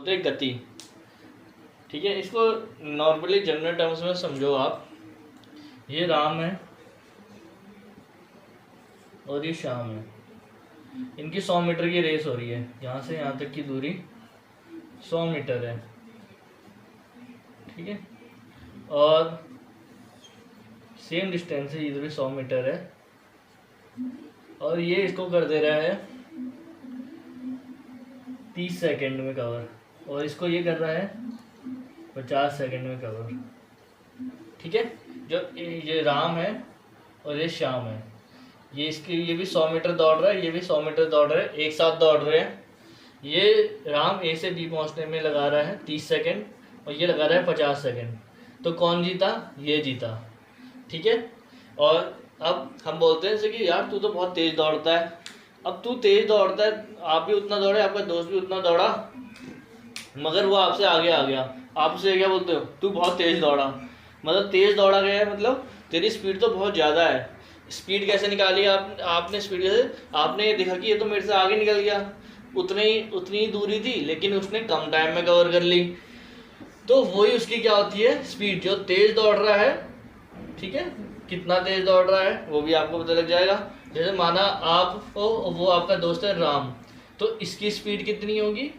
बोलते हैं गति। ठीक है, इसको नॉर्मली जनरल टर्म्स में समझो आप। ये राम है और ये श्याम है, इनकी 100 मीटर की रेस हो रही है। यहाँ से यहाँ तक की दूरी 100 मीटर है। ठीक है, और सेम डिस्टेंस है, इधर भी 100 मीटर है, और ये इसको कर दे रहा है 30 सेकंड में कवर, और इसको ये कर रहा है 50 सेकंड में कवर। ठीक है, जो ये राम है और ये श्याम है, ये भी 100 मीटर दौड़ रहा है, ये भी 100 मीटर दौड़ रहा है, एक साथ दौड़ रहे हैं। ये राम ए से बी पहुंचने में लगा रहा है 30 सेकंड और ये लगा रहा है 50 सेकंड। तो कौन जीता? ये जीता। ठीक है, और अब हम बोलते हैं जैसे कि यार तू तो बहुत तेज दौड़ता है। अब तू तेज दौड़ता है, आप भी उतना दौड़े, आपका दोस्त भी उतना दौड़ा, मगर वो आपसे आगे आ गया। आप उसे क्या बोलते हो? तू बहुत तेज दौड़ा। मतलब तेज दौड़ा गया है, मतलब तेरी स्पीड तो बहुत ज़्यादा है। स्पीड कैसे निकाली आपने स्पीड कैसे? आपने ये देखा कि ये तो मेरे से आगे निकल गया, उतनी ही दूरी थी, लेकिन उसने कम टाइम में कवर कर ली। तो वही उसकी क्या होती है? स्पीड। जो तेज दौड़ रहा है, ठीक है, कितना तेज दौड़ रहा है वो भी आपको पता लग जाएगा। जैसे माना आप वो आपका दोस्त है राम, तो इसकी स्पीड कितनी होगी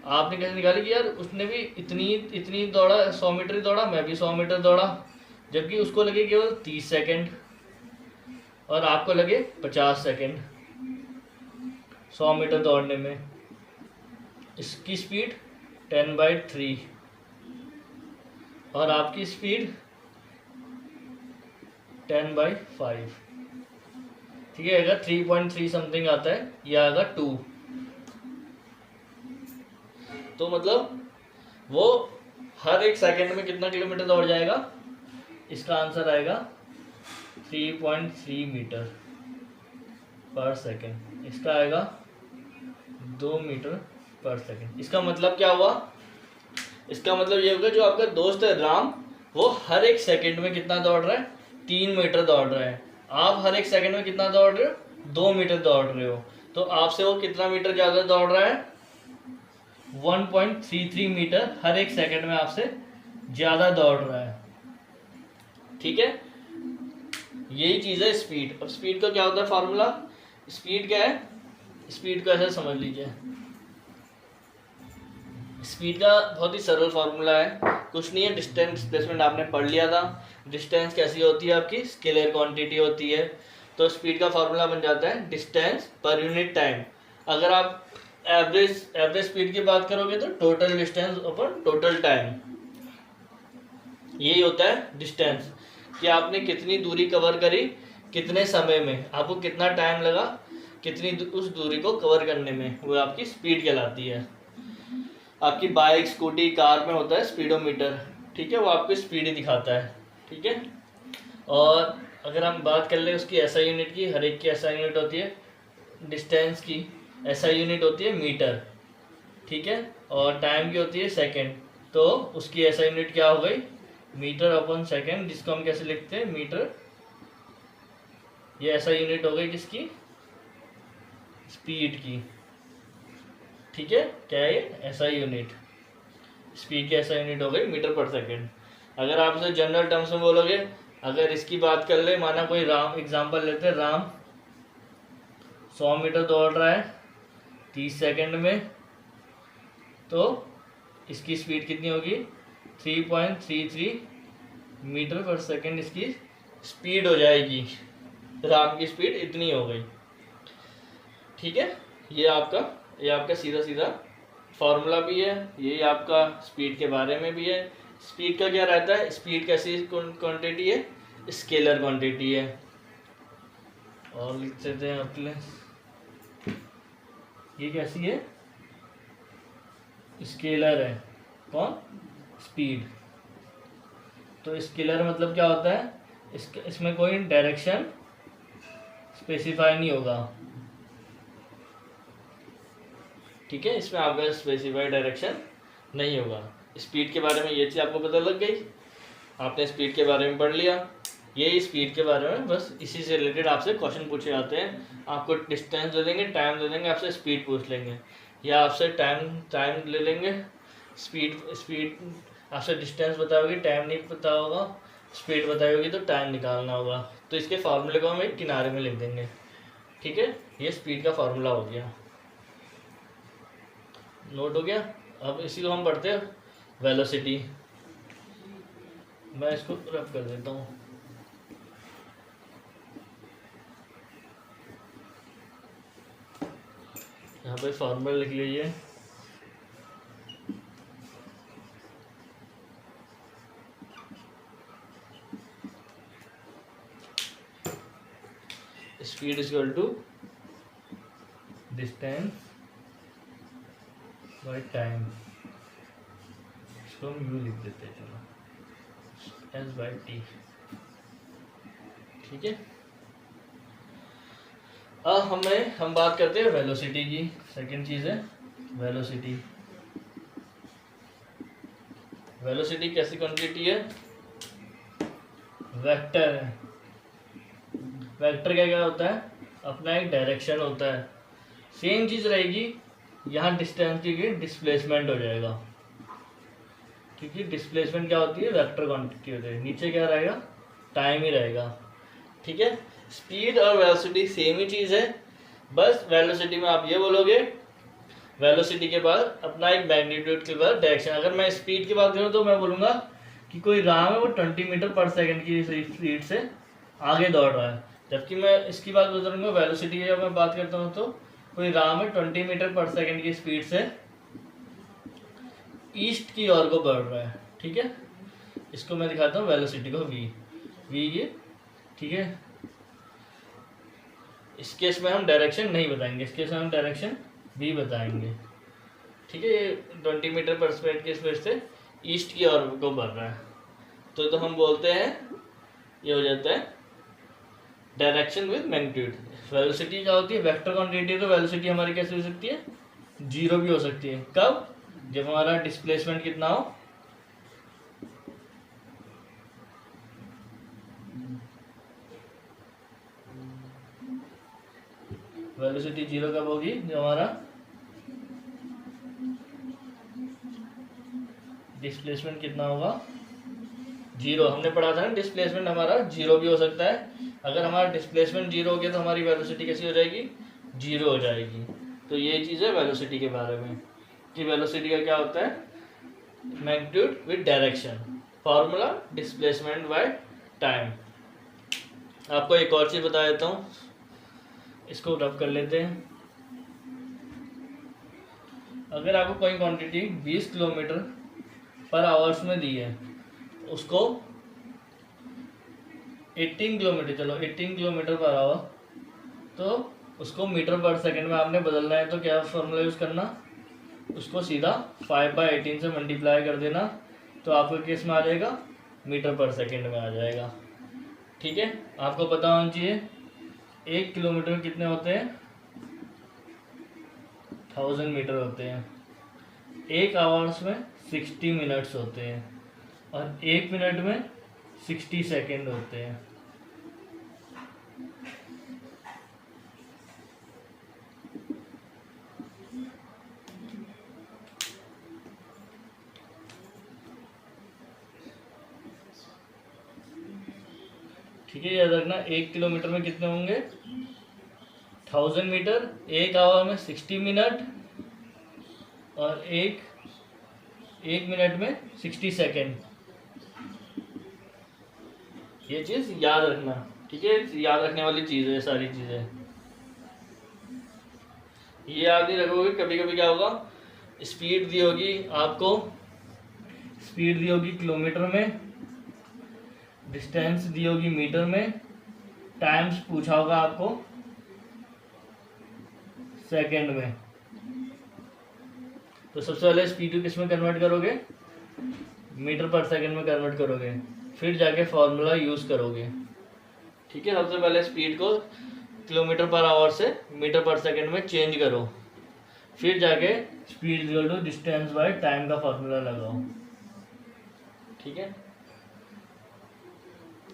आपने कैसे निकाली कि यार उसने भी इतनी दौड़ा, 100 मीटर ही दौड़ा, मैं भी 100 मीटर दौड़ा, जबकि उसको लगे केवल 30 सेकंड और आपको लगे 50 सेकंड 100 मीटर दौड़ने में। इसकी स्पीड 10/3 और आपकी स्पीड 10/5। ठीक है, अगर 3.3 समथिंग आता है, या अगर 2, तो मतलब वो हर एक सेकंड में कितना किलोमीटर दौड़ जाएगा? इसका आंसर आएगा 3.3 मीटर पर सेकंड। इसका आएगा 2 मीटर पर सेकंड। इसका मतलब क्या हुआ? इसका मतलब ये होगा जो आपका दोस्त है राम, वो हर एक सेकंड में कितना दौड़ रहा है? 3 मीटर दौड़ रहा है। आप हर एक सेकंड में कितना दौड़ रहे हो? 2 मीटर दौड़ रहे हो। तो आपसे वो कितना मीटर ज़्यादा दौड़ रहा है? 1.33 मीटर हर एक सेकंड में आपसे ज़्यादा दौड़ रहा है। ठीक है, यही चीज़ है स्पीड। अब स्पीड का क्या होता है फार्मूला? स्पीड क्या है? स्पीड को ऐसे समझ लीजिए, स्पीड का बहुत ही सरल फार्मूला है, कुछ नहीं है, डिस्टेंस डिस्प्लेसमेंट आपने पढ़ लिया था। डिस्टेंस कैसी होती है? आपकी स्केलर क्वांटिटी होती है। तो स्पीड का फार्मूला बन जाता है डिस्टेंस पर यूनिट टाइम। अगर आप एवरेज स्पीड की बात करोगे तो टोटल डिस्टेंस अपन टोटल टाइम, यही होता है डिस्टेंस, कि आपने कितनी दूरी कवर करी, कितने समय में, आपको कितना टाइम लगा कितनी उस दूरी को कवर करने में, वो आपकी स्पीड कहलाती है। आपकी बाइक, स्कूटी, कार में होता है स्पीडोमीटर। ठीक है, वो आपको स्पीड ही दिखाता है। ठीक है, और अगर हम बात कर ले उसकी एसआई यूनिट की, हर एक की एसआई यूनिट होती है, डिस्टेंस की एसआई यूनिट होती है मीटर। ठीक है, और टाइम की होती है सेकंड। तो उसकी एसआई यूनिट क्या हो गई? मीटर अपॉन सेकंड, जिसको हम कैसे लिखते हैं? मीटर। ये एसआई यूनिट हो गई किसकी? स्पीड की। ठीक है, क्या है ये? SI unit. स्पीड की एसआई यूनिट हो गई मीटर पर सेकंड। अगर आप इसे जनरल टर्म्स में बोलोगे, अगर इसकी बात कर ले, माना कोई राम, एग्जांपल लेते हैं, राम 100 मीटर दौड़ रहा है 30 सेकंड में, तो इसकी स्पीड कितनी होगी? 3.33 मीटर पर सेकंड इसकी स्पीड हो जाएगी। राम की स्पीड इतनी हो गई। ठीक है, ये आपका सीधा सीधा फार्मूला भी है, ये आपका स्पीड के बारे में भी है। स्पीड का क्या रहता है? स्पीड कैसी क्वांटिटी है? स्केलर क्वांटिटी है। और लिख देते हैं अपने, ये कैसी है? स्केलर है। कौन? स्पीड। तो स्केलर मतलब क्या होता है? इसमें कोई डायरेक्शन स्पेसिफाई नहीं होगा। ठीक है, इसमें आपका स्पेसिफाइड डायरेक्शन नहीं होगा। स्पीड के बारे में ये चीज़ आपको पता लग गई, आपने स्पीड के बारे में पढ़ लिया। यही स्पीड के बारे में, बस इसी से रिलेटेड आपसे क्वेश्चन पूछे जाते हैं। आपको डिस्टेंस दे देंगे, टाइम दे देंगे, आपसे स्पीड पूछ लेंगे। या आपसे टाइम ले लेंगे, स्पीड आपसे डिस्टेंस बताओगे, टाइम नहीं पता होगा, स्पीड बताई होगी तो टाइम निकालना होगा। तो इसके फार्मूले को हम एक किनारे में लिख देंगे। ठीक है, ये स्पीड का फार्मूला हो गया, नोट हो गया। अब इसी को हम पढ़ते हैं वेलोसिटी। मैं इसको रब कर देता हूँ। यहाँ पे फार्मूला लिख लीजिए। Speed is equal to distance by time, इसको हम यू लिख देते हैं, चलो एस बाई टी। ठीक है, अब हम बात करते हैं वेलोसिटी की। सेकंड चीज़ है वेलोसिटी। वेलोसिटी कैसी क्वांटिटी है? वेक्टर है। वेक्टर क्या क्या होता है? अपना एक डायरेक्शन होता है। सेम चीज़ रहेगी यहाँ, डिस्टेंस की डिस्प्लेसमेंट हो जाएगा, क्योंकि डिस्प्लेसमेंट क्या होती है? वेक्टर क्वांटिटी होती है। नीचे क्या रहेगा? टाइम ही रहेगा। ठीक है, स्पीड और वेलोसिटी सेम ही चीज़ है, बस वेलोसिटी में आप ये बोलोगे, वेलोसिटी के बाद अपना एक मैग्नीट्यूड के बाद डायरेक्शन। अगर मैं स्पीड की बात करूँ तो मैं बोलूँगा कि कोई राम है वो 20 मीटर पर सेकंड की स्पीड से आगे दौड़ रहा है, जबकि मैं इसकी बात करूँगा वेलोसिटी की जब मैं बात करता हूँ तो कोई राम है 20 मीटर पर सेकंड की स्पीड से ईस्ट की ओर को बढ़ रहा है। ठीक है, इसको मैं दिखाता हूँ वेलोसिटी को, वी ये। ठीक है, इस केस में हम डायरेक्शन नहीं बताएंगे, इस केस में हम डायरेक्शन भी बताएंगे। ठीक है, ये 20 मीटर पर सेकंड की स्पीड से ईस्ट की ओर को बढ़ रहा है, तो हम बोलते हैं ये हो जाता है डायरेक्शन विद मैग्नीट्यूड। वेलोसिटी क्या होती है? Vector quantity. तो वेलोसिटी हमारी कैसे हो सकती है? जीरो भी हो सकती है। कब? जब हमारा डिस्प्लेसमेंट कितना हो? वेलोसिटी जीरो कब होगी? जब हमारा डिस्प्लेसमेंट कितना होगा? जीरो। हमने पढ़ा था ना, डिस्प्लेसमेंट हमारा जीरो भी हो सकता है। अगर हमारा डिस्प्लेसमेंट जीरो हो गया तो हमारी वेलोसिटी कैसी हो जाएगी? जीरो हो जाएगी। तो ये चीज़ है वेलोसिटी के बारे में कि वेलोसिटी का क्या होता है? Magnitude with direction. Formula displacement by time. आपको एक और चीज़ बता देता हूँ, इसको रब कर लेते हैं। अगर आपको कोई क्वांटिटी 20 किलोमीटर पर आवर्स में दी है, उसको 18 किलोमीटर, चलो 18 किलोमीटर पर आवर, तो उसको मीटर पर सेकंड में आपने बदलना है। तो क्या फॉर्मूला यूज़ करना? उसको सीधा 5/18 से मल्टीप्लाई कर देना, तो आपके केस में आ जाएगा मीटर पर सेकंड में आ जाएगा। ठीक है, आपको पता होना चाहिए 1 किलोमीटर में कितने होते हैं? 1000 मीटर होते हैं। 1 आवर्स में 60 मिनट्स होते हैं और 1 मिनट में 60 सेकेंड होते हैं। ठीक है, याद रखना 1 किलोमीटर में कितने होंगे? 1000 मीटर, 1 आवर में 60 मिनट और एक मिनट में 60 सेकेंड। ये चीज़ याद रखना। ठीक है, याद रखने वाली चीज़ है सारी चीज़ें। ये याद नहीं रखोगे, कभी कभी क्या होगा, स्पीड दी होगी आपको, स्पीड दी होगी किलोमीटर में, डिस्टेंस दी होगी मीटर में, टाइम्स पूछा होगा आपको सेकंड में। तो सबसे पहले स्पीड को किस में कन्वर्ट करोगे? मीटर पर सेकंड में कन्वर्ट करोगे, फिर जाके फॉर्मूला यूज़ करोगे। ठीक है, सबसे पहले स्पीड को किलोमीटर पर आवर से मीटर पर सेकंड में चेंज करो, फिर जाके speed equal to distance by time का फॉर्मूला लगाओ। ठीक है,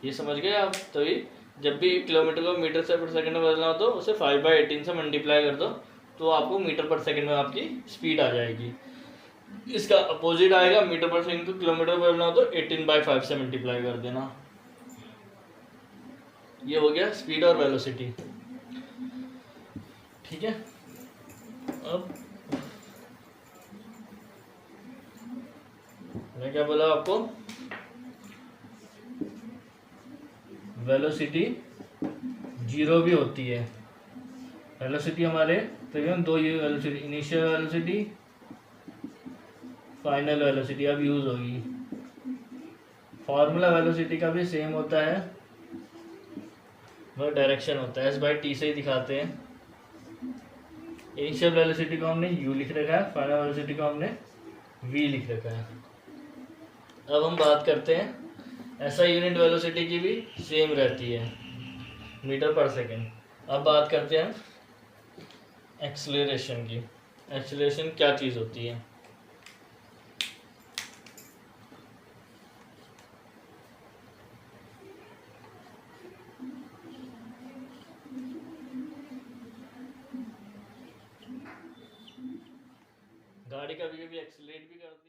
ये समझ गए आप? तभी जब भी किलोमीटर को मीटर से पर सेकंड में बदलना हो तो उसे 5/18 से मल्टीप्लाई कर दो तो आपको मीटर पर सेकंड में आपकी स्पीड आ जाएगी। इसका अपोजिट आएगा, मीटर पर सेकंड को किलोमीटर पर करना हो तो 18/5 से मल्टीप्लाई कर देना। ये हो गया स्पीड और वेलोसिटी। ठीक है, अब मैं क्या बोला आपको, वेलोसिटी जीरो भी होती है। वेलोसिटी हमारे तकरीबन दो ये velocity, initial velocity, final velocity अब यूज होगी। फॉर्मूला वेलोसिटी का भी सेम होता है, वह डायरेक्शन होता है, S/T से ही दिखाते हैं। इनिशियल वेलोसिटी को हमने u लिख रखा है, फाइनल वेलोसिटी को हमने v लिख रखा है। अब हम बात करते हैं ऐसा यूनिट वेलोसिटी की भी सेम रहती है, मीटर पर सेकेंड। अब बात करते हैं एक्सेलरेशन की। एक्सेलरेशन क्या चीज़ होती है? गाड़ी कभी कभी एक्सेलरेट भी करती है।